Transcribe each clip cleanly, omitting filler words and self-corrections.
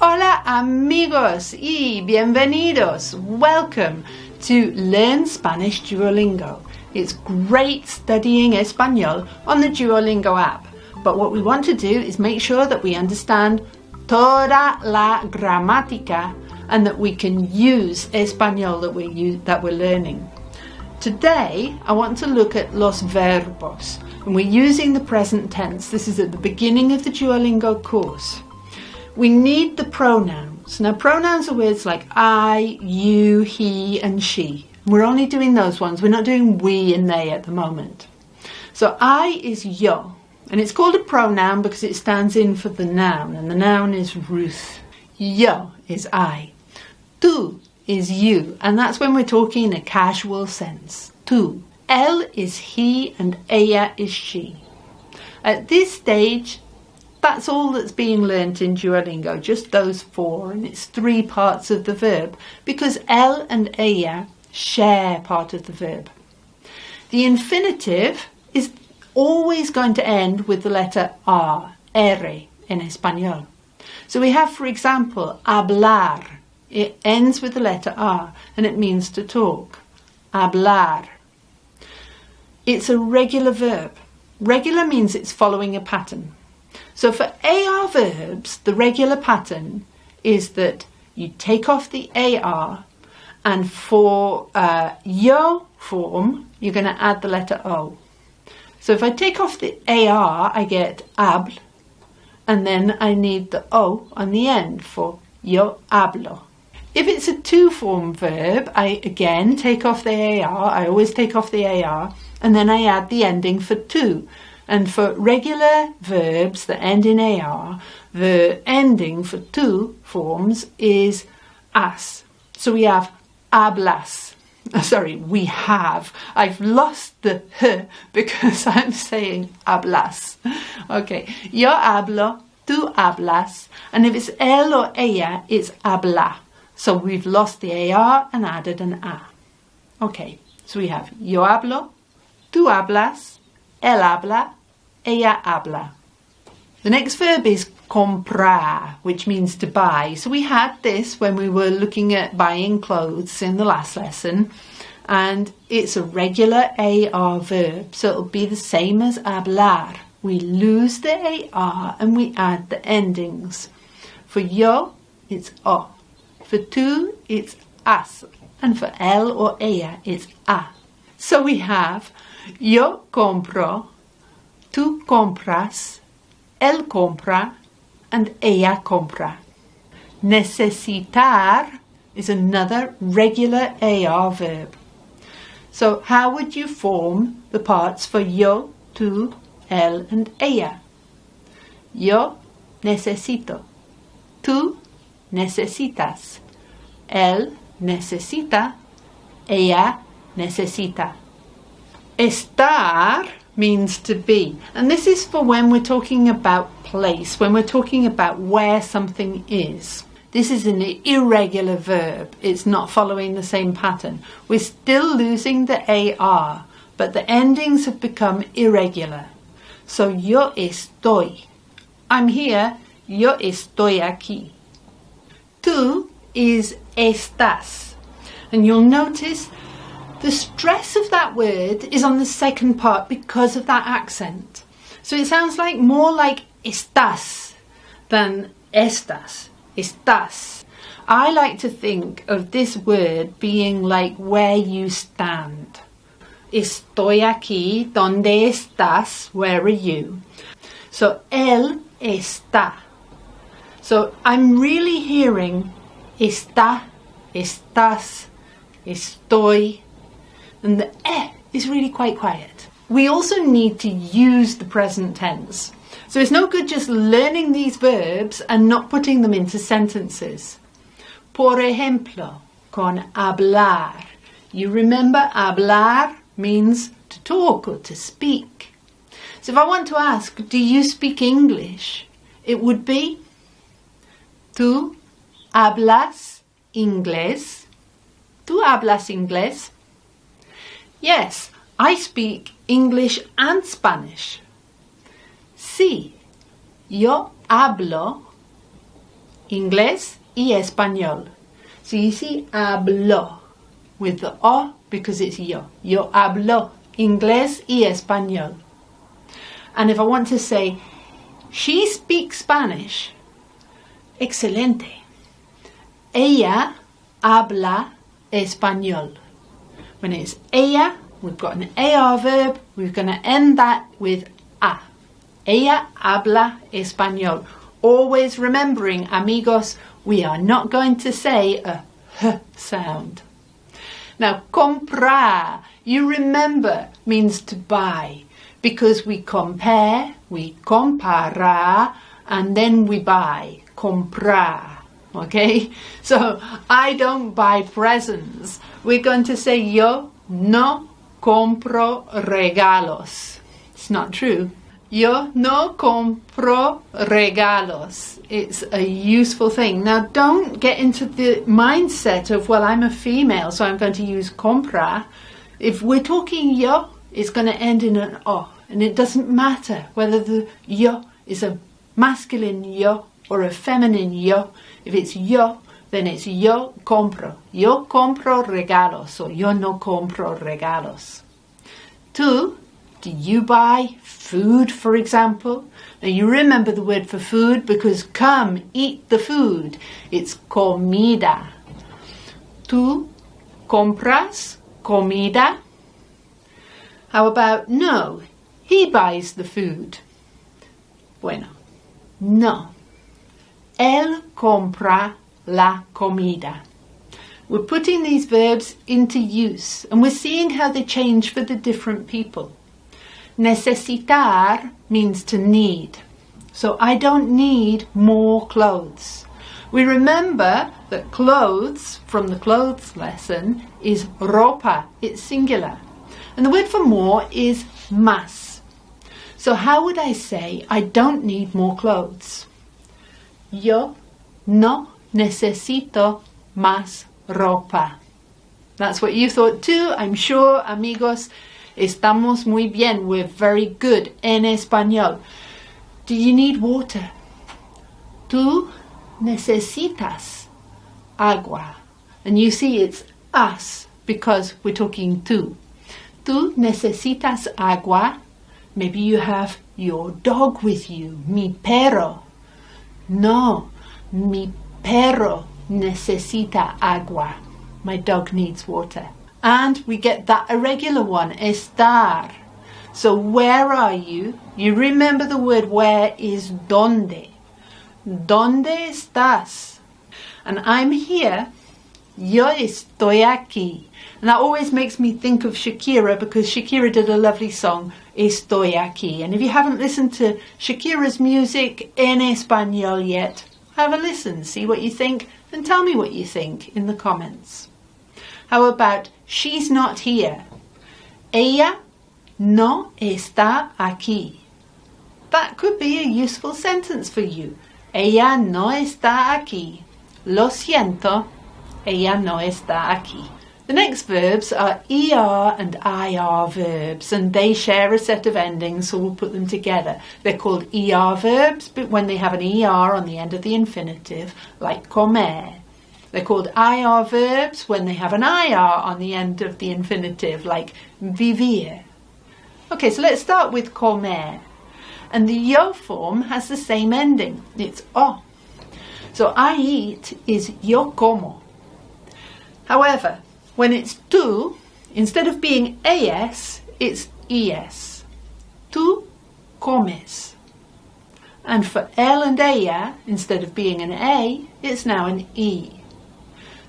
Hola amigos y bienvenidos. Welcome to Learn Spanish Duolingo. It's great studying Espanol on the Duolingo app. But what we want to do is make sure that we understand toda la gramática and that we can use Espanol that we're learning. Today, I want to look at los verbos. And we're using the present tense. This is at the beginning of the Duolingo course. We need the pronouns. Now, pronouns are words like I, you, he, and she. We're only doing those ones. We're not doing we and they at the moment. So I is yo, and it's called a pronoun because it stands in for the noun, and the noun is Ruth. Yo is I. Tú is you, and that's when we're talking in a casual sense. Tú. Él is he and ella is she. At this stage, that's all that's being learnt in Duolingo, just those four, and it's three parts of the verb because él and ella share part of the verb. The infinitive is always going to end with the letter R, R in Espanol. So we have, for example, hablar. It ends with the letter R and it means to talk. Hablar. It's a regular verb. Regular means it's following a pattern. So for AR verbs, the regular pattern is that you take off the AR, and for yo form, you're going to add the letter O. So if I take off the AR, I get habl, and then I need the O on the end for yo hablo. If it's a two-form verb, I again take off the AR. I always take off the AR, and then I add the ending for two. And for regular verbs that end in AR, the ending for two forms is as. So we have hablas. We have. I've lost the h because I'm saying hablas. Okay, yo hablo, tú hablas. And if it's él or ella, it's habla. So we've lost the AR and added an A. Okay, so we have yo hablo, tú hablas, él habla, ella habla. The next verb is comprar, which means to buy. So we had this when we were looking at buying clothes in the last lesson, and it's a regular AR verb, so it'll be the same as hablar. We lose the AR and we add the endings. For yo, it's O. For tú, it's as. And for él or ella, it's a. So we have yo compro, tú compras, él compra, and ella compra. Necesitar is another regular AR verb. So how would you form the parts for yo, tú, él, and ella? Yo necesito. Tú necesitas. Él necesita. Ella necesita. Estar means to be, and this is for when we're talking about place, when we're talking about where something is. This is an irregular verb. It's not following the same pattern. We're still losing the AR, but the endings have become irregular. So yo estoy. I'm here. Yo estoy aquí. Tú is estás. And you'll notice the stress of that word is on the second part because of that accent. So it sounds like more like estás than estas. Estás. I like to think of this word being like where you stand. Estoy aquí. ¿Dónde estás? Where are you? So él está. So I'm really hearing está, estás, estoy. And the is really quite quiet. We also need to use the present tense. So it's no good just learning these verbs and not putting them into sentences. Por ejemplo, con hablar. You remember hablar means to talk or to speak. So if I want to ask, do you speak English? It would be, ¿Tú hablas inglés? ¿Tú hablas inglés? Yes, I speak English and Spanish. Sí, yo hablo inglés y español. So you see hablo with the O because it's yo. Yo hablo inglés y español. And if I want to say, she speaks Spanish, excelente. Ella habla español. When it's ella, we've got an AR verb, we're going to end that with a. Ella habla español. Always remembering, amigos, we are not going to say a h sound. Now, comprar, you remember, means to buy, because we compare, we comparar, and then we buy, comprar, okay? So, I don't buy presents. We're going to say, yo no compro regalos. It's not true. Yo no compro regalos. It's a useful thing. Now, don't get into the mindset of, well, I'm a female, so I'm going to use compra. If we're talking yo, it's going to end in an o. And it doesn't matter whether the yo is a masculine yo or a feminine yo. If it's yo, then it's yo compro. Yo compro regalos, or yo no compro regalos. Tú, do you buy food, for example? Now you remember the word for food because come, eat the food. It's comida. Tú compras comida? How about no, he buys the food? Bueno, no. Él compra la comida. We're putting these verbs into use and we're seeing how they change for the different people. Necesitar means to need. So I don't need more clothes. We remember that clothes from the clothes lesson is ropa, it's singular. And the word for more is más. So how would I say I don't need more clothes? Yo no necesito más ropa. That's what you thought too, I'm sure, amigos. Estamos muy bien. We're very good en español. Do you need water? Tú necesitas agua. And you see it's us because we're talking tú. Tú necesitas agua. Maybe you have your dog with you. Mi perro. No, mi perro necesita agua. My dog needs water. And we get that irregular one, estar. So where are you? You remember the word where is donde. ¿Dónde estás? And I'm here. Yo estoy aquí. And that always makes me think of Shakira because Shakira did a lovely song, Estoy aquí. And if you haven't listened to Shakira's music en español yet, have a listen, see what you think, and tell me what you think in the comments. How about she's not here? Ella no está aquí. That could be a useful sentence for you. Ella no está aquí. Lo siento, ella no está aquí. The next verbs are ER and IR verbs, and they share a set of endings, so we'll put them together. They're called ER verbs, but when they have an ER on the end of the infinitive, like comer. They're called IR verbs when they have an IR on the end of the infinitive, like vivir. Okay, so let's start with comer. And the yo form has the same ending. It's o. So I eat is yo como. However, when it's tú, instead of being es, it's es. Tú comes. And for él and ella, instead of being an a, it's now an e.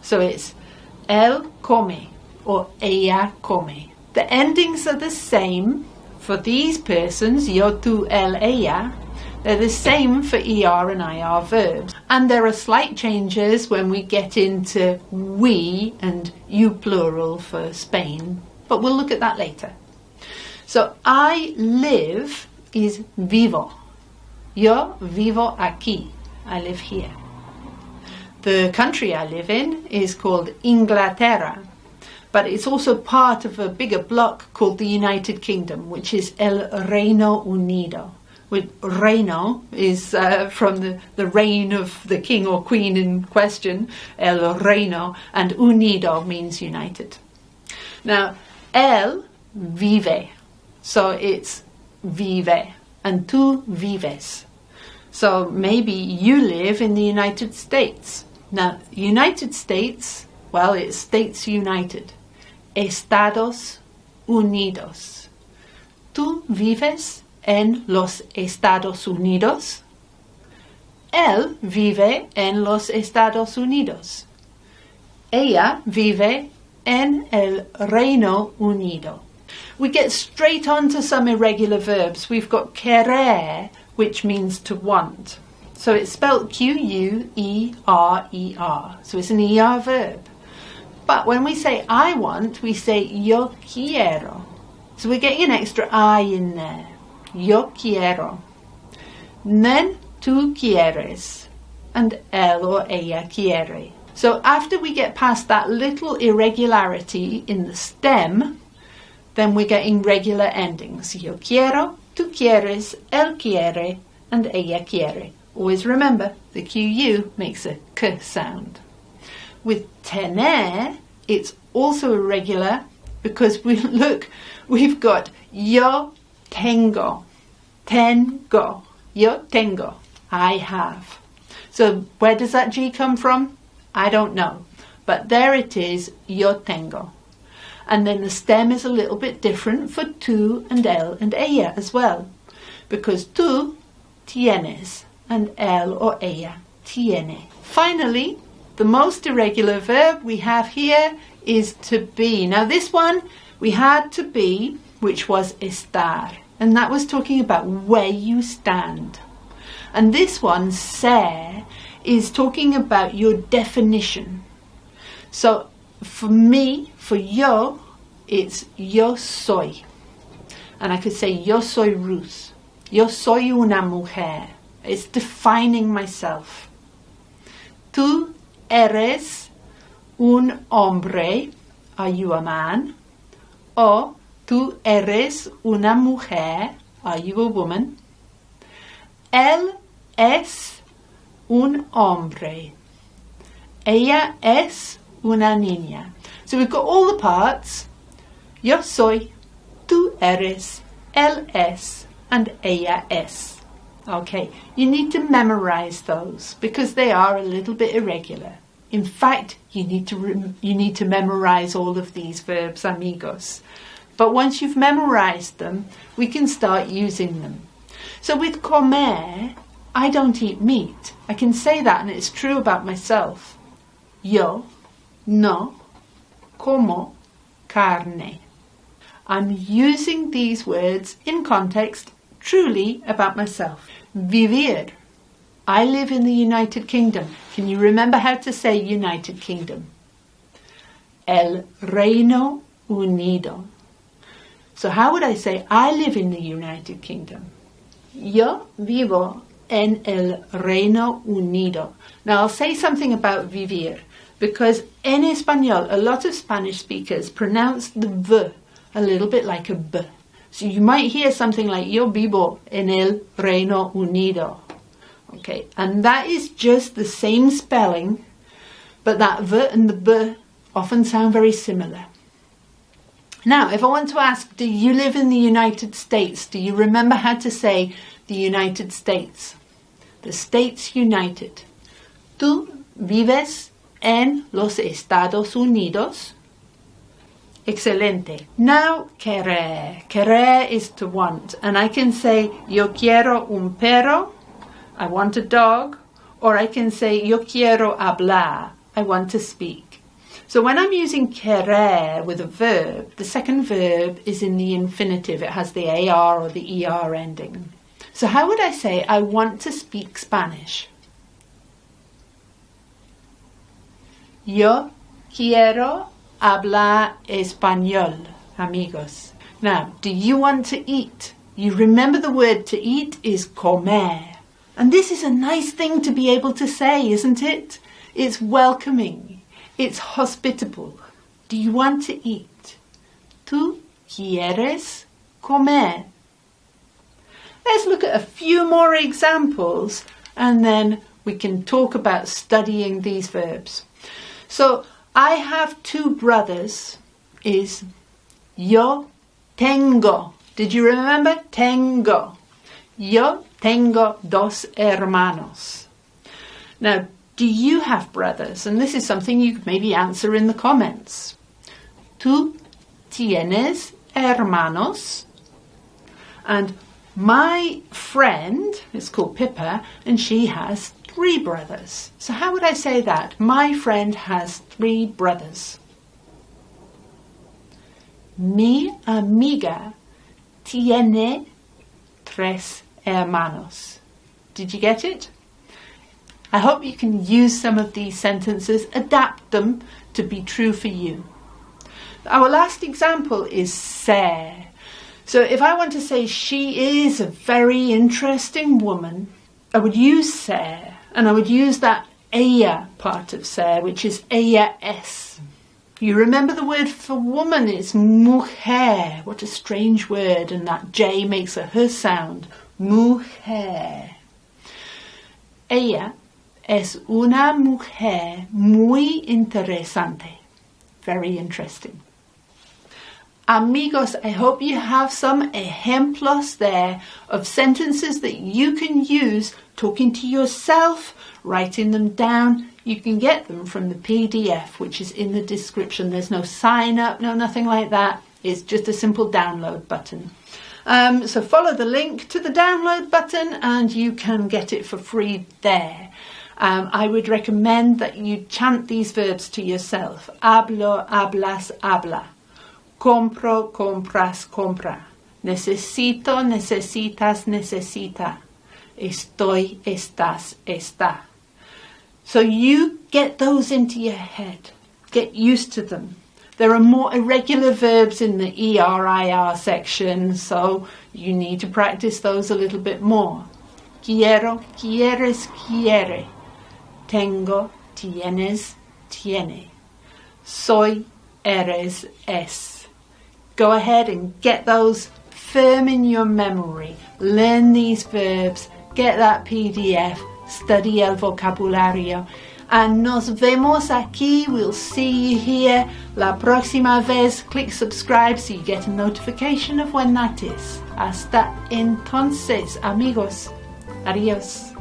So it's él come or ella come. The endings are the same for these persons, yo, tú, él, ella. They're the same for ER and IR verbs. And there are slight changes when we get into we and you plural for Spain. But we'll look at that later. So I live is vivo. Yo vivo aquí. I live here. The country I live in is called Inglaterra, but it's also part of a bigger bloc called the United Kingdom, which is El Reino Unido. With reino is from the reign of the king or queen in question, el reino, and unido means united. Now, él vive, so it's vive, and tú vives. So maybe you live in the United States. Now, United States, well, it's States United. Estados Unidos. ¿Tú vives en los Estados Unidos? Él vive en los Estados Unidos. Ella vive en el Reino Unido. We get straight on to some irregular verbs. We've got querer, which means to want. So it's spelled Q-U-E-R-E-R. So it's an ER verb. But when we say I want, we say yo quiero. So we're getting an extra I in there. Yo quiero. And then tú quieres. And él or ella quiere. So after we get past that little irregularity in the stem, then we're getting regular endings. Yo quiero, tú quieres, él quiere, and ella quiere. Always remember, the QU makes a K sound. With tener, it's also irregular because we've got yo tengo, tengo, yo tengo, I have. So where does that G come from? I don't know, but there it is, yo tengo. And then the stem is a little bit different for tú and él and ella as well, because tú tienes and él or ella tiene. Finally, the most irregular verb we have here is to be. Now this one, we had to be, which was estar, and that was talking about where you stand. And this one, ser, is talking about your definition. So for me, for yo, it's yo soy. And I could say yo soy Ruth. Yo soy una mujer. It's defining myself. Tú eres un hombre. Are you a man? O tú eres una mujer. Are you a woman? Él es un hombre. Ella es una niña. So we've got all the parts. Yo soy, tú eres, él es, and ella es. Okay, you need to memorize those because they are a little bit irregular. In fact, you need to memorize all of these verbs, amigos. But once you've memorized them, we can start using them. So with comer, I don't eat meat. I can say that and it's true about myself. Yo no como carne. I'm using these words in context truly about myself. Vivir. I live in the United Kingdom. Can you remember how to say United Kingdom? El Reino Unido. So how would I say I live in the United Kingdom? Yo vivo en el Reino Unido. Now I'll say something about vivir because in Espanol a lot of Spanish speakers pronounce the V a little bit like a B. So you might hear something like yo vivo en el Reino Unido. Okay, and that is just the same spelling, but that V and the B often sound very similar. Now, if I want to ask, do you live in the United States? Do you remember how to say the United States? The States United. ¿Tú vives en los Estados Unidos? Excelente. Now, querer. Querer is to want. And I can say, yo quiero un perro. I want a dog. Or I can say, yo quiero hablar. I want to speak. So when I'm using querer with a verb, the second verb is in the infinitive. It has the AR or the ER ending. So how would I say, I want to speak Spanish? Yo quiero hablar español, amigos. Now, do you want to eat? You remember the word to eat is comer. And this is a nice thing to be able to say, isn't it? It's welcoming. It's hospitable. Do you want to eat? ¿Tú quieres comer? Let's look at a few more examples and then we can talk about studying these verbs. So, I have 2 brothers is yo tengo. Did you remember? Tengo. Yo tengo 2 hermanos. Now, do you have brothers? And this is something you could maybe answer in the comments. ¿Tú tienes hermanos? And my friend is called Pippa and she has 3 brothers. So how would I say that? My friend has 3 brothers. Mi amiga tiene 3 hermanos. Did you get it? I hope you can use some of these sentences, adapt them to be true for you. Our last example is ser. So if I want to say she is a very interesting woman, I would use ser, and I would use that ella part of ser, which is ella es. You remember the word for woman is mujer. What a strange word, and that J makes a h sound. Mujer. Ella es una mujer muy interesante. Very interesting. Amigos, I hope you have some ejemplos there of sentences that you can use talking to yourself, writing them down. You can get them from the PDF, which is in the description. There's no sign up, no nothing like that. It's just a simple download button. So follow the link to the download button and you can get it for free there. I would recommend that you chant these verbs to yourself. Hablo, hablas, habla. Compro, compras, compra. Necesito, necesitas, necesita. Estoy, estás, está. So you get those into your head. Get used to them. There are more irregular verbs in the ER-IR section, so you need to practice those a little bit more. Quiero, quieres, quiere. Tengo, tienes, tiene. Soy, eres, es. Go ahead and get those firm in your memory. Learn these verbs, get that PDF, study el vocabulario. And nos vemos aquí. We'll see you here la próxima vez. Click subscribe so you get a notification of when that is. Hasta entonces, amigos. Adiós.